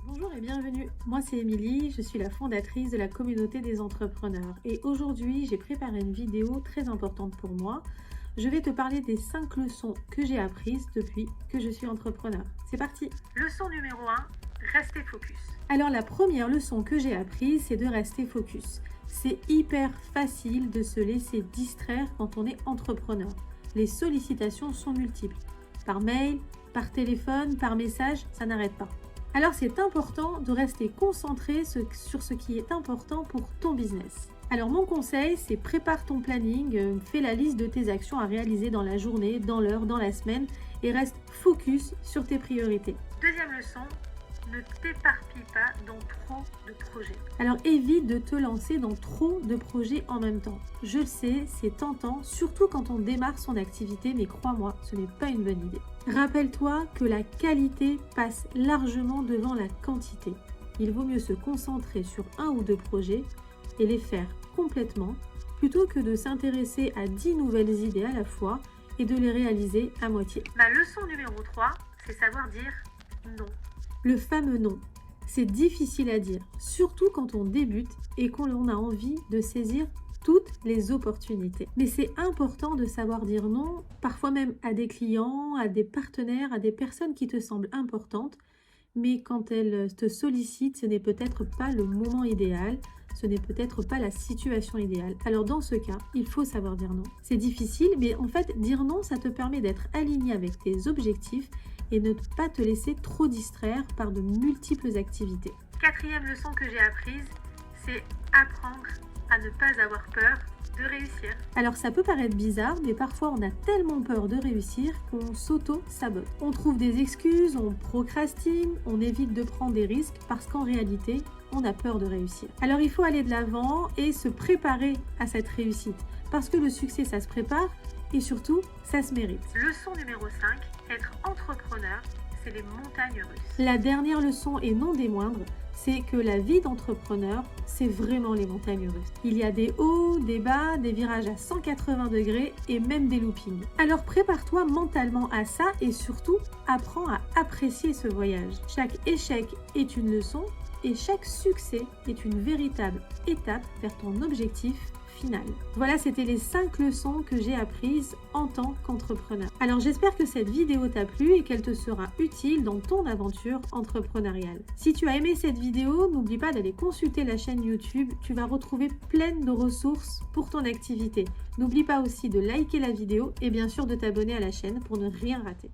Bonjour et bienvenue, moi c'est Émilie, je suis la fondatrice de la communauté des entrepreneurs et aujourd'hui j'ai préparé une vidéo très importante pour moi. Je vais te parler des 5 leçons que j'ai apprises depuis que je suis entrepreneur. C'est parti! Leçon numéro 1, restez focus. Alors la première leçon que j'ai apprise, c'est de rester focus. C'est hyper facile de se laisser distraire quand on est entrepreneur. Les sollicitations sont multiples. Par mail, par téléphone, par message, ça n'arrête pas. Alors c'est important de rester concentré sur ce qui est important pour ton business. Alors mon conseil, c'est prépare ton planning, fais la liste de tes actions à réaliser dans la journée, dans l'heure, dans la semaine et reste focus sur tes priorités. Deuxième leçon, ne t'éparpille pas dans trop de projets. Alors évite de te lancer dans trop de projets en même temps. Je le sais, c'est tentant, surtout quand on démarre son activité, mais crois-moi, ce n'est pas une bonne idée. Rappelle-toi que la qualité passe largement devant la quantité. Il vaut mieux se concentrer sur un ou deux projets et les faire complètement, plutôt que de s'intéresser à 10 nouvelles idées à la fois et de les réaliser à moitié. Ma leçon numéro 3, c'est savoir dire non. Le fameux non. C'est difficile à dire, surtout quand on débute et qu'on a envie de saisir toutes les opportunités. Mais c'est important de savoir dire non, parfois même à des clients, à des partenaires, à des personnes qui te semblent importantes, mais quand elles te sollicitent, ce n'est peut-être pas le moment idéal, ce n'est peut-être pas la situation idéale. Alors dans ce cas, il faut savoir dire non. C'est difficile, mais en fait, dire non, ça te permet d'être aligné avec tes objectifs et ne pas te laisser trop distraire par de multiples activités. Quatrième leçon que j'ai apprise, c'est apprendre à ne pas avoir peur de réussir. Alors ça peut paraître bizarre, mais parfois on a tellement peur de réussir qu'on s'auto-sabote. On trouve des excuses, on procrastine, on évite de prendre des risques parce qu'en réalité, on a peur de réussir. Alors il faut aller de l'avant et se préparer à cette réussite parce que le succès, ça se prépare et surtout, ça se mérite. Leçon numéro 5, être entrepreneur, c'est les montagnes russes. La dernière leçon et non des moindres, c'est que la vie d'entrepreneur, c'est vraiment les montagnes russes. Il y a des hauts, des bas, des virages à 180 degrés et même des loopings. Alors prépare-toi mentalement à ça et surtout, apprends à apprécier ce voyage. Chaque échec est une leçon et chaque succès est une véritable étape vers ton objectif final. Voilà, c'était les 5 leçons que j'ai apprises en tant qu'entrepreneur. Alors j'espère que cette vidéo t'a plu et qu'elle te sera utile dans ton aventure entrepreneuriale. Si tu as aimé cette vidéo, n'oublie pas d'aller consulter la chaîne YouTube, tu vas retrouver plein de ressources pour ton activité. N'oublie pas aussi de liker la vidéo et bien sûr de t'abonner à la chaîne pour ne rien rater.